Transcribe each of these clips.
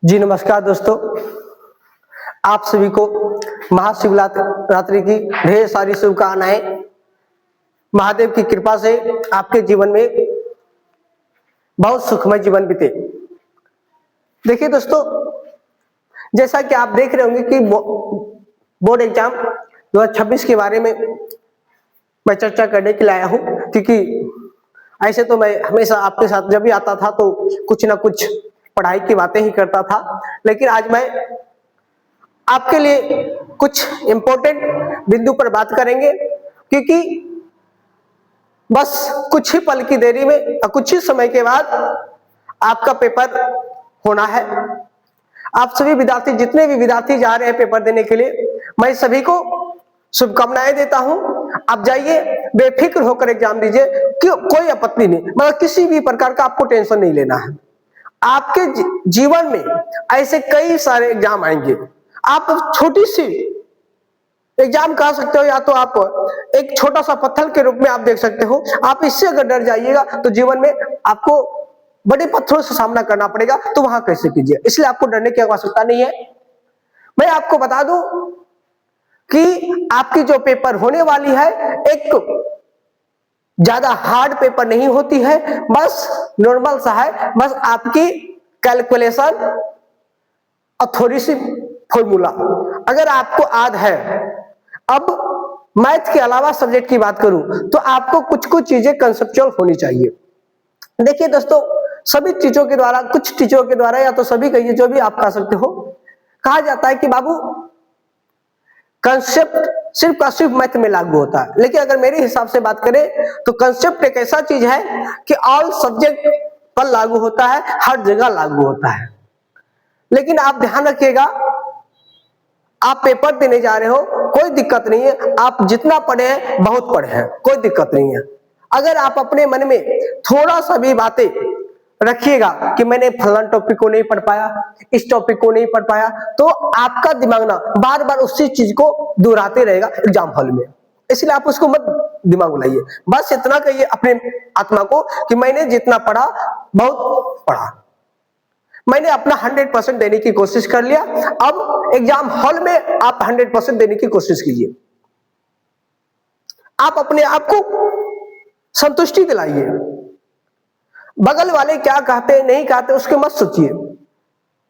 जी नमस्कार दोस्तों, आप सभी को महाशिवरात्रि की ढेर सारी शुभकामनाएं। महादेव की कृपा से आपके जीवन में बहुत सुखमय जीवन बीते। देखिए दोस्तों, जैसा कि आप देख रहे होंगे कि बोर्ड एग्जाम 2026 के बारे में मैं चर्चा करने के लिए आया हूं, क्योंकि ऐसे तो मैं हमेशा आपके साथ जब भी आता था तो कुछ ना कुछ पढ़ाई की बातें ही करता था, लेकिन आज मैं आपके लिए कुछ इंपॉर्टेंट बिंदु पर बात करेंगे, क्योंकि बस कुछ ही पल की देरी में कुछ ही समय के बाद आपका पेपर होना है। आप सभी विद्यार्थी, जितने भी विद्यार्थी जा रहे हैं पेपर देने के लिए, मैं सभी को शुभकामनाएं देता हूं। आप जाइए, बेफिक्र होकर एग्जाम दीजिए, कोई आपत्ति नहीं, मगर किसी भी प्रकार का आपको टेंशन नहीं लेना है। आपके जीवन में ऐसे कई सारे एग्जाम आएंगे। आप छोटी सी एग्जाम कह सकते हो, या तो आप एक छोटा सा पत्थर के रूप में आप देख सकते हो। आप इससे अगर डर जाइएगा तो जीवन में आपको बड़े पत्थरों से सामना करना पड़ेगा, तो वहां कैसे कीजिए। इसलिए आपको डरने की आवश्यकता नहीं है। मैं आपको बता दूं कि आपकी जो पेपर होने वाली है, एक ज्यादा हार्ड पेपर नहीं होती है, बस नॉर्मल सा है। बस आपकी कैलकुलेशन और थोड़ी सी फॉर्मूला अगर आपको याद है। अब मैथ के अलावा सब्जेक्ट की बात करूं तो आपको कुछ कुछ चीजें कंसेप्चुअल होनी चाहिए। देखिए दोस्तों, सभी चीजों के द्वारा, कुछ चीजों के द्वारा, या तो सभी कहिए, जो भी आप कह सकते हो, कहा जाता है कि बाबू कंसेप्ट सिर्फ का सिर्फ मैथ में लागू होता है। लेकिन अगर मेरे हिसाब से बात करें तो कंसेप्ट एक ऐसा चीज है कि ऑल सब्जेक्ट पर लागू होता है, हर जगह लागू होता है। लेकिन आप ध्यान रखिएगा, आप पेपर देने जा रहे हो, कोई दिक्कत नहीं है। आप जितना पढ़े हैं बहुत पढ़े हैं, कोई दिक्कत नहीं है। अगर आप अपने मन में थोड़ा सा भी बातें रखिएगा कि मैंने फलाना टॉपिक को नहीं पढ़ पाया, इस टॉपिक को नहीं पढ़ पाया, तो आपका दिमाग ना बार बार उसी चीज को दोहराते रहेगा एग्जाम हॉल में। इसलिए आप उसको मत दिमाग लाइए। बस इतना कहिए अपने आत्मा को कि मैंने जितना पढ़ा बहुत पढ़ा, मैंने अपना 100% देने की कोशिश कर लिया। अब एग्जाम हॉल में आप 100% देने की कोशिश कीजिए। आप अपने आप को संतुष्टि दिलाइए। बगल वाले क्या कहते नहीं कहते उसके मत सोचिए।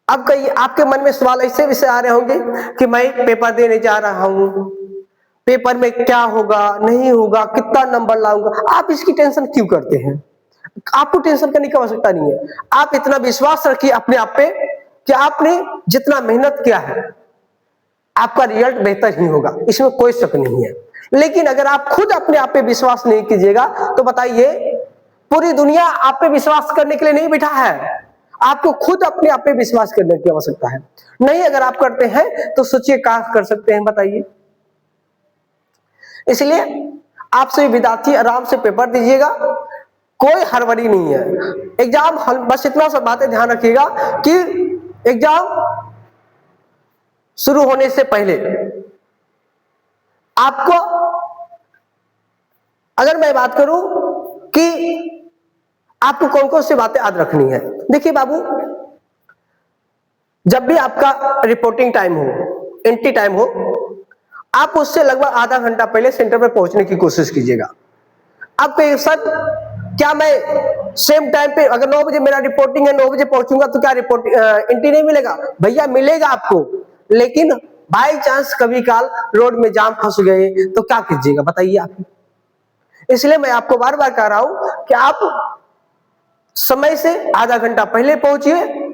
अब कई आपके मन में सवाल ऐसे विषय आ रहे होंगे कि मैं पेपर देने जा रहा हूं, पेपर में क्या होगा नहीं होगा, कितना नंबर लाऊंगा। आप इसकी टेंशन क्यों करते हैं? आपको टेंशन करने की आवश्यकता नहीं है। आप इतना विश्वास रखिए अपने आप पे कि आपने जितना मेहनत किया है आपका रिजल्ट बेहतर ही होगा, इसमें कोई शक नहीं है। लेकिन अगर आप खुद अपने आप पे विश्वास नहीं कीजिएगा तो बताइए, पूरी दुनिया आप पे विश्वास करने के लिए नहीं बैठा है। आपको खुद अपने आप पे विश्वास करने की आवश्यकता है। नहीं अगर आप करते हैं तो सोचिए क्या कर सकते हैं, बताइए। इसलिए आप सभी विद्यार्थी आराम से पेपर दीजिएगा, कोई हड़बड़ी नहीं है। एग्जाम हॉल बस इतना सा बातें ध्यान रखिएगा कि एग्जाम शुरू होने से पहले आपको, अगर मैं बात करूं कि आपको कौन कौन सी बातें याद रखनी है। देखिए बाबू, जब भी आपका रिपोर्टिंग टाइम हो, एंट्री टाइम हो, आप उससे लगभग आधा घंटा पहले सेंटर पर पहुंचने की कोशिश कीजिएगा। अब सर क्या मैं सेम टाइम पे, अगर 9 बजे मेरा रिपोर्टिंग है, 9 बजे पहुंचूंगा तो क्या रिपोर्टिंग एंट्री नहीं मिलेगा? भैया मिलेगा आपको, लेकिन बाई चांस कभी काल रोड में जाम फंस गए तो क्या कीजिएगा, बताइए आप। इसलिए मैं आपको बार बार कह रहा हूं कि आप समय से आधा घंटा पहले पहुंचिए,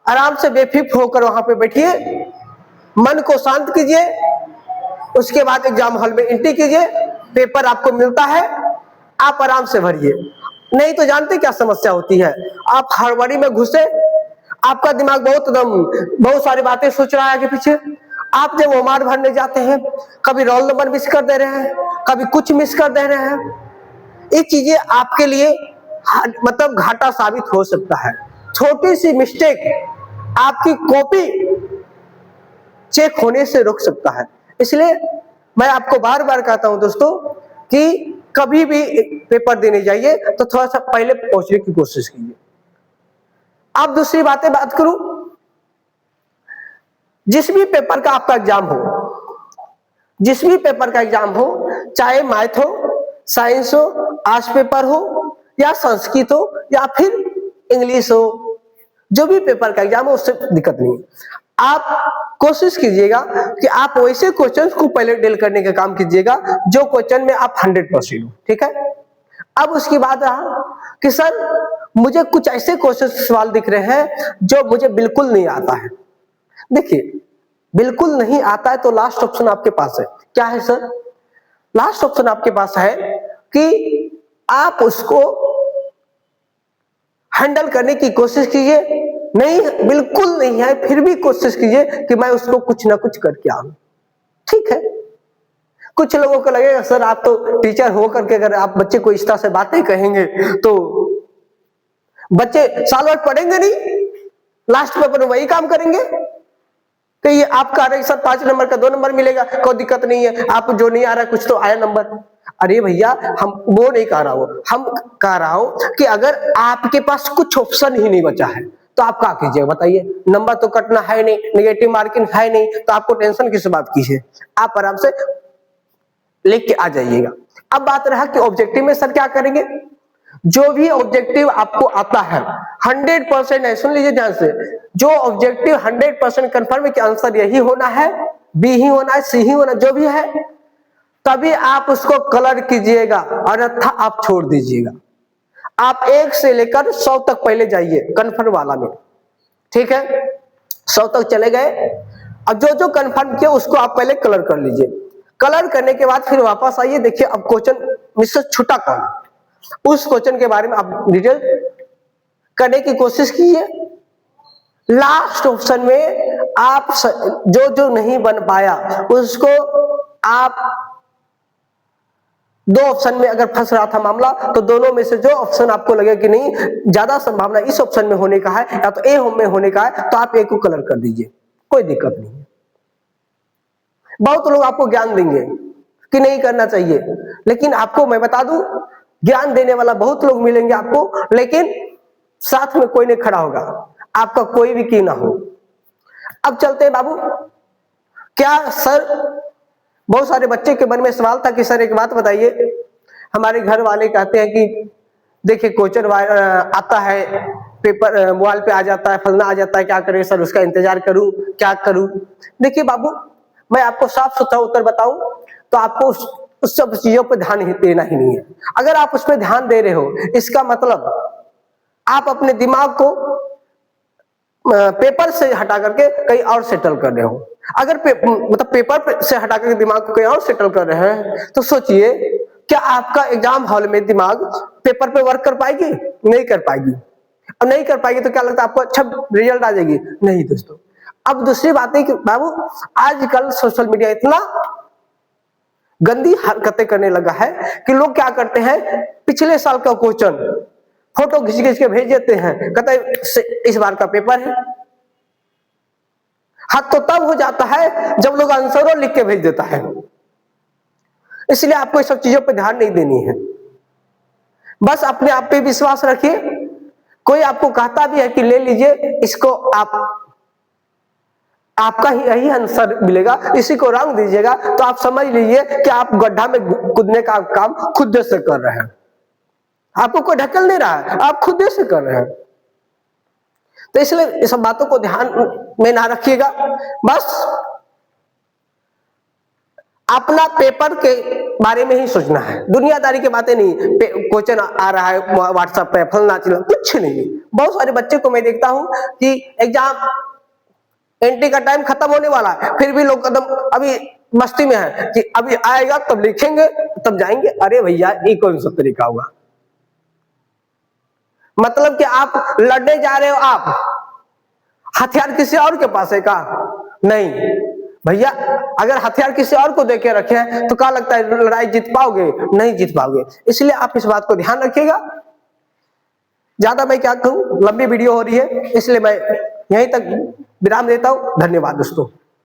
आराम से बेफिक्र होकर वहां पे बैठिए, मन को शांत कीजिए, उसके बाद एग्जाम हॉल में एंट्री कीजिए। पेपर आपको मिलता है, आप आराम से भरिए। नहीं तो जानते क्या समस्या होती है, आप हड़बड़ी में घुसे, आपका दिमाग बहुत सारी बातें सोच रहा है आगे पीछे। आप जब ओमार भरने जाते हैं, कभी रोल नंबर मिस कर दे रहे हैं, कभी कुछ मिस कर दे रहे हैं। ये चीजें आपके लिए मतलब घाटा साबित हो सकता है। छोटी सी मिस्टेक आपकी कॉपी चेक होने से रोक सकता है। इसलिए मैं आपको बार बार कहता हूं दोस्तों कि कभी भी पेपर देने जाइए तो थोड़ा सा पहले पहुंचने की कोशिश कीजिए। अब दूसरी बात करूं जिस भी पेपर का आपका एग्जाम हो, जिस भी पेपर का एग्जाम हो, चाहे मैथ हो, साइंस हो, आर्ट्स पेपर हो, या संस्कृत हो, या फिर इंग्लिश हो, जो भी पेपर का एग्जाम हो उससे दिक्कत नहीं है। आप कोशिश कीजिएगा कि आप वैसे क्वेश्चंस को पहले डील करने का काम कीजिएगा जो क्वेश्चन में आप 100% हो, ठीक है। अब उसकी बात रहा कि सर मुझे कुछ ऐसे क्वेश्चन सवाल दिख रहे हैं जो मुझे बिल्कुल नहीं आता है। देखिए, बिल्कुल नहीं आता है तो लास्ट ऑप्शन आपके पास है। क्या है सर? लास्ट ऑप्शन आपके पास है कि आप उसको हैंडल करने की कोशिश कीजिए। नहीं, बिल्कुल नहीं है, फिर भी कोशिश कीजिए कि मैं उसको कुछ ना कुछ करके आऊं, ठीक है। कुछ लोगों को लगेगा सर आप तो टीचर हो करके अगर आप बच्चे को इस तरह से बातें कहेंगे तो बच्चे साल भर पढ़ेंगे नहीं, लास्ट पेपर में वही काम करेंगे कि ये आप कह रहे हैं सर 5 नंबर का 2 नंबर मिलेगा, कोई दिक्कत नहीं है, आप जो नहीं आ रहा कुछ तो आया नंबर। अरे भैया, हम वो नहीं कह रहा हूं, हम कह रहा हूं कि अगर आपके पास कुछ ऑप्शन ही नहीं बचा है तो आप क्या कीजिए बताइए। नंबर तो कटना है नहीं, नेगेटिव मार्किंग है नहीं, तो आपको टेंशन किस बात की है, आप आराम से लिख के आ जाइएगा। अब बात रहा कि ऑब्जेक्टिव में सर क्या करेंगे। जो भी ऑब्जेक्टिव आपको आता है 100% है, सुन लीजिए ध्यान से, जो ऑब्जेक्टिव 100% कंफर्म है कि आंसर यही होना है, बी ही होना है, सी ही होना, जो भी है, तभी आप उसको कलर कीजिएगा, अन्यथा आप छोड़ दीजिएगा। आप 1 से लेकर 100 तक पहले जाइए कंफर्म वाला में, ठीक है। 100 तक चले गए, अब जो जो कंफर्म किया उसको आप पहले कलर कर लीजिए। कलर करने के बाद फिर वापस आइए, देखिए अब क्वेश्चन मुझसे छूटा कौन, उस क्वेश्चन के बारे में आप डिटेल करने की कोशिश कीजिए। लास्ट ऑप्शन में आप जो जो नहीं बन पाया उसको आप 2 ऑप्शन में अगर फंस रहा था मामला तो दोनों में से जो ऑप्शन आपको लगे कि नहीं ज्यादा संभावना इस ऑप्शन में होने का है या तो ए में होने का है, तो आप ए को कलर कर दीजिए, कोई दिक्कत नहीं है। बहुत लोग आपको ज्ञान देंगे कि नहीं करना चाहिए, लेकिन आपको मैं बता दूं ज्ञान देने वाला बहुत लोग मिलेंगे आपको, लेकिन साथ में कोई नहीं खड़ा होगा, आपका कोई भी क्यों ना हो। अब चलते हैं बाबू, क्या सर बहुत सारे बच्चे के मन में सवाल था कि सर एक बात बताइए, हमारे घर वाले कहते हैं कि देखिए क्वेश्चन आता है, पेपर मोबाइल पे आ जाता है, फलना आ जाता है, क्या करें सर, उसका इंतजार करूं, क्या करूं। देखिए बाबू, मैं आपको साफ सुथरा उत्तर बताऊं तो आपको उस सब चीजों पर ध्यान देना ही नहीं है। अगर आप उस पर ध्यान दे रहे हो, इसका मतलब आप अपने दिमाग को पेपर से हटा करके कहीं और सेटल कर रहे हो। अगर मतलब पेपर से हटा करके दिमाग को कहीं और सेटल कर रहे हैं तो सोचिए, क्या आपका एग्जाम हॉल में दिमाग पेपर पे वर्क कर पाएगी? नहीं कर पाएगी। अब नहीं कर पाएगी तो क्या लगता है आपको अच्छा रिजल्ट आ जाएगी? नहीं दोस्तों। अब दूसरी बात है कि बाबू आजकल सोशल मीडिया इतना गंदी हरकतें करने लगा है कि लोग क्या करते हैं, पिछले साल का क्वेश्चन फोटो खींच के भेज देते हैं, कहते हैं इस बार का पेपर है। हद तो तब हो जाता है जब लोग आंसरों लिख के भेज देता है। इसलिए आपको इस सब चीजों पे ध्यान नहीं देनी है, बस अपने आप पे विश्वास रखिए। कोई आपको कहता भी है कि ले लीजिए इसको, आपका ही यही आंसर मिलेगा, इसी को रंग दीजिएगा, तो आप समझ लीजिए कि आप गड्ढा में कूदने का काम खुद से कर रहे हैं। आपको कोई ढकेल नहीं रहा है, आप खुद से कर रहे हैं। तो इसलिए इस सब बातों को ध्यान में ना रखिएगा, बस अपना पेपर के बारे में ही सोचना है, दुनियादारी की बातें नहीं। क्वेश्चन आ रहा है व्हाट्सएप पे, फलना चिल्ला, कुछ नहीं। बहुत सारे बच्चे को मैं देखता हूं कि एग्जाम एंट्री का टाइम खत्म होने वाला है, फिर भी लोग कदम अभी मस्ती में है कि अभी आएगा तब लिखेंगे तब जाएंगे। अरे भैया, ये कौन सा तरीका हुआ? मतलब कि आप लड़ने जा रहे हो, आप हथियार किसी और के पास है का? नहीं भैया, अगर हथियार किसी और को देके रखे हैं तो क्या लगता है लड़ाई जीत पाओगे? नहीं जीत पाओगे। इसलिए आप इस बात को ध्यान रखिएगा। ज्यादा मैं क्या कहूं, लंबी वीडियो हो रही है, इसलिए मैं यहीं तक विराम देता हूं। धन्यवाद दोस्तों।